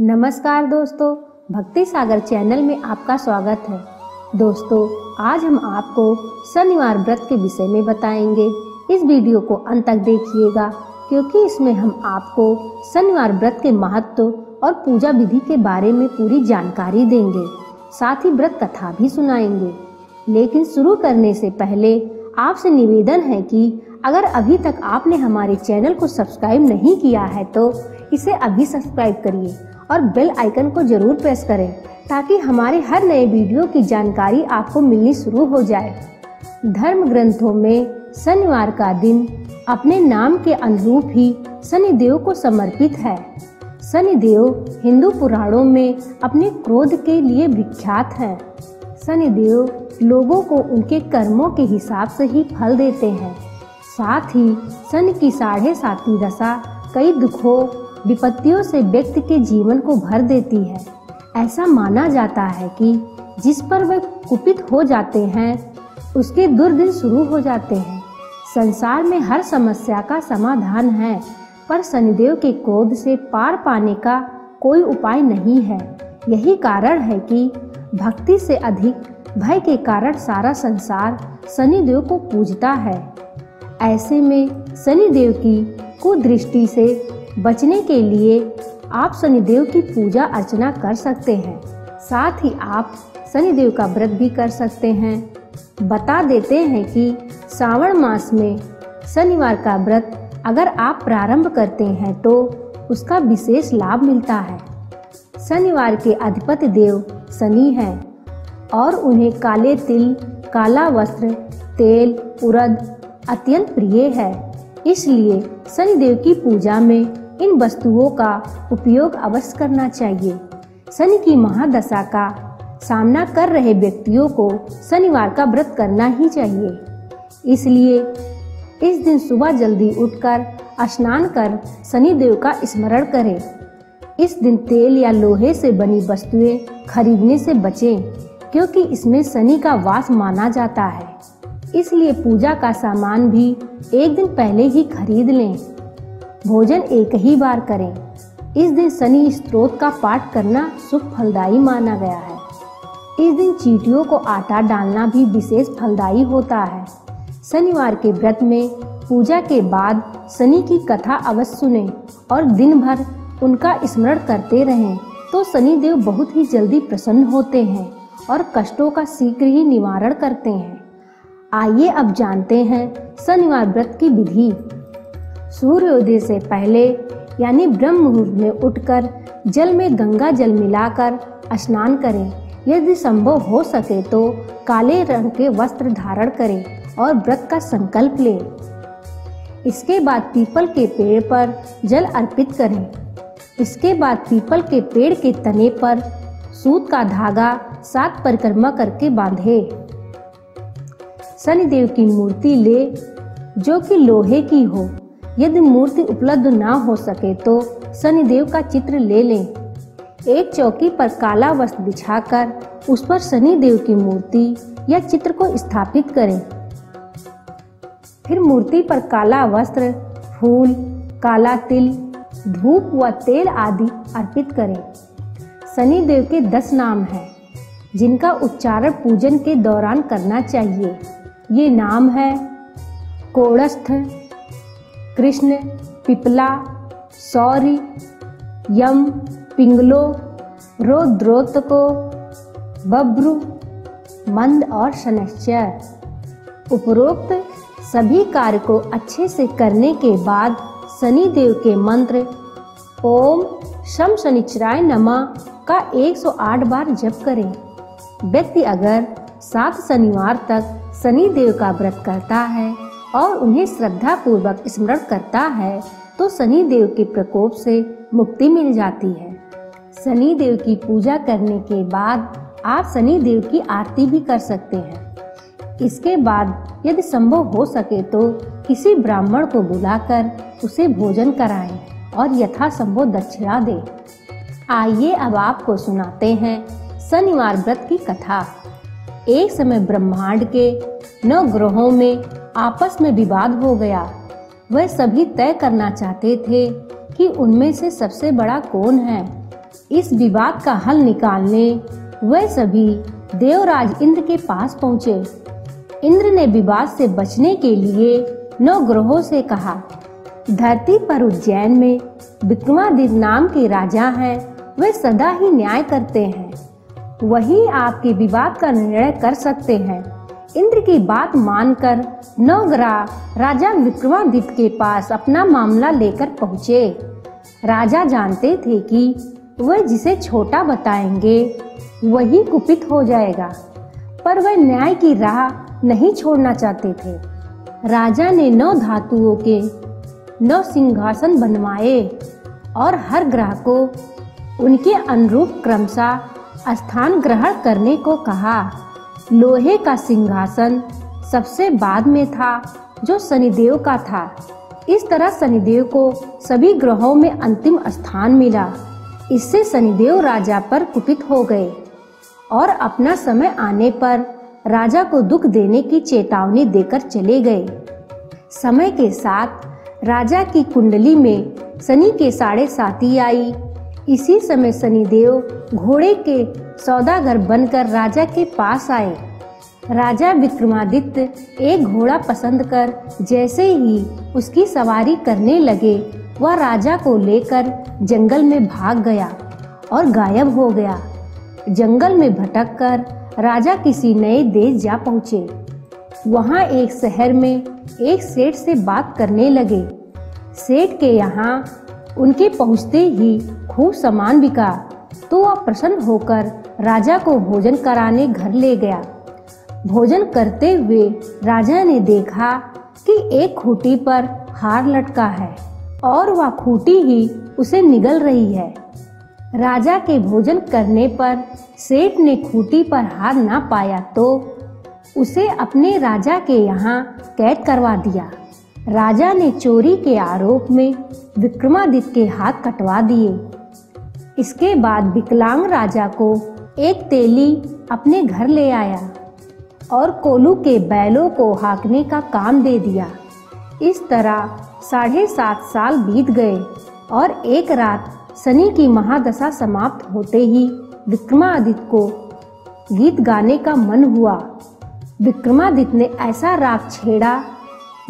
नमस्कार दोस्तों, भक्ति सागर चैनल में आपका स्वागत है। दोस्तों, आज हम आपको शनिवार व्रत के विषय में बताएंगे। इस वीडियो को अंत तक देखिएगा क्योंकि इसमें हम आपको शनिवार व्रत के महत्व और पूजा विधि के बारे में पूरी जानकारी देंगे, साथ ही व्रत कथा भी सुनाएंगे। लेकिन शुरू करने से पहले आपसे निवेदन है कि अगर अभी तक आपने हमारे चैनल को सब्सक्राइब नहीं किया है तो इसे अभी सब्सक्राइब करिए और बेल आइकन को जरूर प्रेस करें ताकि हमारे हर नए वीडियो की जानकारी आपको मिलनी शुरू हो जाए। धर्म ग्रंथों में शनिवार का दिन अपने नाम के अनुरूप ही शनिदेव को समर्पित है। शनिदेव हिंदू पुराणों में अपने क्रोध के लिए विख्यात हैं। शनिदेव लोगों को उनके कर्मों के हिसाब से ही फल देते हैं। साथ ही शनि की 7.5 दशा कई दुखों विपत्तियों से व्यक्ति के जीवन को भर देती है। ऐसा माना जाता है कि जिस पर वह कुपित हो जाते हैं उसके दुर्दिन शुरू हो जाते हैं। संसार में हर समस्या का समाधान है, पर शनिदेव के क्रोध से पार पाने का कोई उपाय नहीं है। यही कारण है कि भक्ति से अधिक भय के कारण सारा संसार शनिदेव को पूजता है। ऐसे में शनिदेव की कुदृष्टि से बचने के लिए आप शनिदेव की पूजा अर्चना कर सकते हैं। साथ ही आप शनिदेव का व्रत भी कर सकते हैं। बता देते हैं कि श्रावण मास में शनिवार का व्रत अगर आप प्रारंभ करते हैं तो उसका विशेष लाभ मिलता है। शनिवार के अधिपति देव शनि हैं और उन्हें काले तिल, काला वस्त्र, तेल, उड़द अत्यंत प्रिय है। इसलिए शनिदेव की पूजा में इन वस्तुओं का उपयोग अवश्य करना चाहिए। शनि की महादशा का सामना कर रहे व्यक्तियों को शनिवार का व्रत करना ही चाहिए। इसलिए इस दिन सुबह जल्दी उठकर स्नान कर शनिदेव का स्मरण करें। इस दिन तेल या लोहे से बनी वस्तुएं खरीदने से बचें क्योंकि इसमें शनि का वास माना जाता है। इसलिए पूजा का सामान भी एक दिन पहले ही खरीद लें। भोजन एक ही बार करें। इस दिन शनि स्तोत्र का पाठ करना शुभ फलदायी माना गया है। इस दिन चींटियों को आटा डालना भी विशेष फलदायी होता है। शनिवार के व्रत में पूजा के बाद शनि की कथा अवश्य सुनें और दिन भर उनका स्मरण करते रहें तो शनिदेव बहुत ही जल्दी प्रसन्न होते हैं और कष्टों का शीघ्र ही निवारण करते हैं। आइए अब जानते हैं शनिवार व्रत की विधि। सूर्योदय से पहले यानी ब्रह्म मुहूर्त में उठकर जल में गंगा जल मिलाकर स्नान करें। यदि संभव हो सके तो काले रंग के वस्त्र धारण करें और व्रत का संकल्प लें। इसके बाद पीपल के पेड़ पर जल अर्पित करें। इसके बाद पीपल के पेड़ के तने पर सूत का धागा 7 परिक्रमा करके बांधे। शनिदेव की मूर्ति ले जो कि लोहे की हो। यदि मूर्ति उपलब्ध ना हो सके तो शनिदेव का चित्र ले लें। एक चौकी पर काला वस्त्र बिछाकर उस पर शनिदेव की मूर्ति या चित्र को स्थापित करें। फिर मूर्ति पर काला वस्त्र, फूल, काला तिल, धूप व तेल आदि अर्पित करें। शनिदेव के 10 नाम हैं जिनका उच्चारण पूजन के दौरान करना चाहिए। ये नाम है कोड़स्थ, कृष्ण, पिपला, सौरी, यम, पिंगलो, रौद्रोतको, बब्रु, मंद और शनैश्चर। उपरोक्त सभी कार्य को अच्छे से करने के बाद शनिदेव के मंत्र ओम शम शनिचराय नमः का 108 बार जप करें। व्यक्ति अगर 7 शनिवार तक शनिदेव का व्रत करता है और उन्हें श्रद्धा पूर्वक स्मरण करता है तो शनिदेव के प्रकोप से मुक्ति मिल जाती है। शनिदेव की पूजा करने के बाद आप शनिदेव की आरती भी कर सकते हैं। इसके बाद यदि संभव हो सके तो किसी ब्राह्मण को बुलाकर उसे भोजन कराएं और यथासंभव दक्षिणा दें। आइए अब आपको सुनाते हैं शनिवार व्रत की कथा। एक समय ब्रह्मांड के 9 ग्रहों में आपस में विवाद हो गया। वह सभी तय करना चाहते थे कि उनमें से सबसे बड़ा कौन है। इस विवाद का हल निकालने वे सभी देवराज इंद्र के पास पहुँचे। इंद्र ने विवाद से बचने के लिए 9 ग्रहों से कहा, धरती पर उज्जैन में विक्रमादित्य नाम के राजा हैं, वे सदा ही न्याय करते हैं, वही आपके विवाद का निर्णय कर सकते हैं। इंद्र की बात मानकर 9 ग्रह राजा विक्रमादित्य के पास अपना मामला लेकर पहुँचे। राजा जानते थे कि वह जिसे छोटा बताएंगे वही कुपित हो जाएगा, पर वह न्याय की राह नहीं छोड़ना चाहते थे। राजा ने 9 धातुओं के 9 सिंहासन बनवाए और हर ग्रह को उनके अनुरूप क्रमशः स्थान ग्रहण करने को कहा। लोहे का सिंहासन सबसे बाद में था, जो शनिदेव का था। इस तरह शनिदेव को सभी ग्रहों में अंतिम स्थान मिला। इससे शनिदेव राजा पर कुपित हो गए और अपना समय आने पर राजा को दुख देने की चेतावनी देकर चले गए। समय के साथ राजा की कुंडली में शनि के 7.5 आई। इसी समय शनिदेव घोड़े के सौदागर बनकर राजा के पास आए। राजा विक्रमादित्य एक घोड़ा पसंद कर जैसे ही उसकी सवारी करने लगे, वह राजा को लेकर जंगल में भाग गया और गायब हो गया। जंगल में भटककर राजा किसी नए देश जा पहुँचे। वहाँ एक शहर में एक सेठ से बात करने लगे। सेठ के यहाँ उनके पहुँचते ही खूब सामान बिका, तो वह प्रसन्न होकर राजा को भोजन कराने घर ले गया। भोजन करते हुए राजा ने देखा कि एक खूंटी पर हार लटका है और वह खूंटी ही उसे निगल रही है। राजा के भोजन करने पर सेठ ने खूंटी पर हार ना पाया तो उसे अपने राजा के यहाँ कैद करवा दिया। राजा ने चोरी के आरोप में विक्रमादित्य के हाथ कटवा दिए। इसके बाद विकलांग राजा को एक तेली अपने घर ले आया और कोलू के बैलों को हाँकने का काम दे दिया। इस तरह 7.5 साल बीत गए और एक रात शनि की महादशा समाप्त होते ही विक्रमादित्य को गीत गाने का मन हुआ। विक्रमादित्य ने ऐसा राग छेड़ा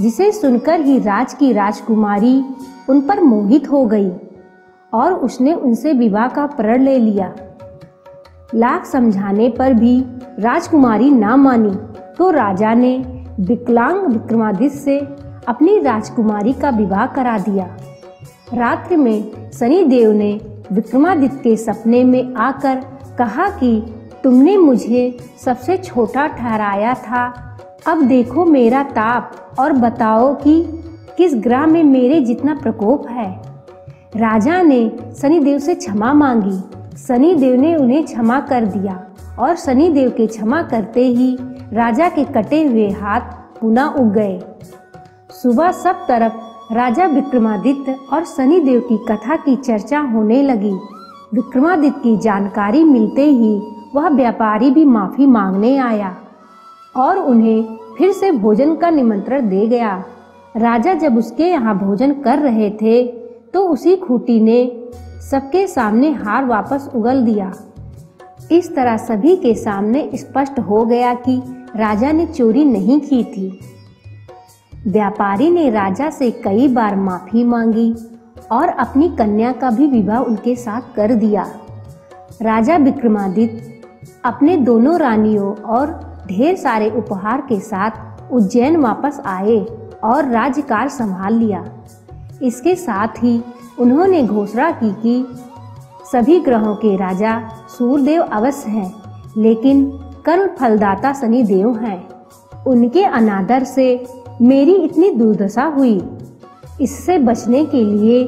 जिसे सुनकर ही राज की राजकुमारी उन पर मोहित हो गई और उसने उनसे विवाह का प्रण ले लिया। लाख समझाने पर भी राजकुमारी ना मानी, तो राजा ने विकलांग विक्रमादित्य से अपनी राजकुमारी का विवाह करा दिया। रात्रि में शनिदेव ने विक्रमादित्य के सपने में आकर कहा कि तुमने मुझे सबसे छोटा ठहराया था, अब देखो मेरा ताप और बताओ कि किस ग्रह में मेरे जितना प्रकोप है। राजा ने शनिदेव से क्षमा मांगी। शनिदेव ने उन्हें क्षमा कर दिया और शनिदेव के क्षमा करते ही राजा के कटे हुए हाथ पुनः उग गए। सुबह सब तरफ राजा विक्रमादित्य और शनिदेव की कथा की चर्चा होने लगी। विक्रमादित्य की जानकारी मिलते ही वह व्यापारी भी माफी मांगने आया और उन्हें फिर से भोजन का निमंत्रण दे गया। राजा जब उसके यहाँ भोजन कर रहे थे तो उसी खूंटी ने सबके सामने हार वापस उगल दिया। इस तरह सभी के सामने स्पष्ट हो गया कि राजा ने चोरी नहीं की थी। व्यापारी ने राजा से कई बार माफी मांगी और अपनी कन्या का भी विवाह उनके साथ कर दिया। राजा विक्रमादित्य अपने दोनों रानियों और ढेर सारे उपहार के साथ उज्जैन वापस आए और राज्यकाल संभाल लिया। इसके साथ ही उन्होंने घोषणा की कि सभी ग्रहों के राजा सूर्यदेव अवश्य हैं, लेकिन कर्म फलदाता शनिदेव हैं। उनके अनादर से मेरी इतनी दुर्दशा हुई। इससे बचने के लिए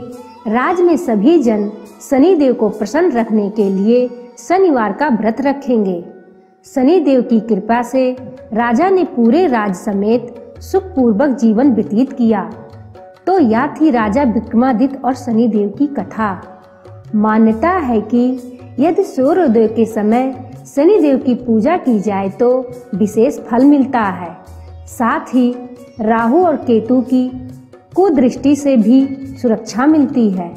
राज में सभी जन शनिदेव को प्रसन्न रखने के लिए शनिवार का व्रत रखेंगे। शनिदेव की कृपा से राजा ने पूरे राज्य समेत सुखपूर्वक जीवन व्यतीत किया। तो यह थी राजा विक्रमादित्य और शनिदेव की कथा। मान्यता है कि यदि सूर्योदय के समय शनिदेव की पूजा की जाए तो विशेष फल मिलता है। साथ ही राहु और केतु की कुदृष्टि से भी सुरक्षा मिलती है।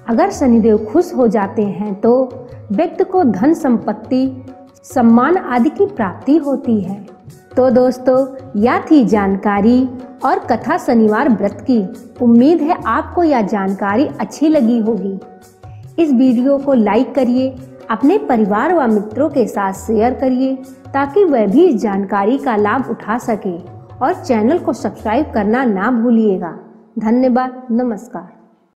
अगर शनिदेव खुश हो जाते हैं तो व्यक्ति को धन संपत्ति, सम्मान आदि की प्राप्ति होती है। तो दोस्तों, यह थी जानकारी और कथा शनिवार व्रत की। उम्मीद है आपको यह जानकारी अच्छी लगी होगी। इस वीडियो को लाइक करिए, अपने परिवार व मित्रों के साथ शेयर करिए ताकि वह भी इस जानकारी का लाभ उठा सके और चैनल को सब्सक्राइब करना ना भूलिएगा। धन्यवाद। नमस्कार।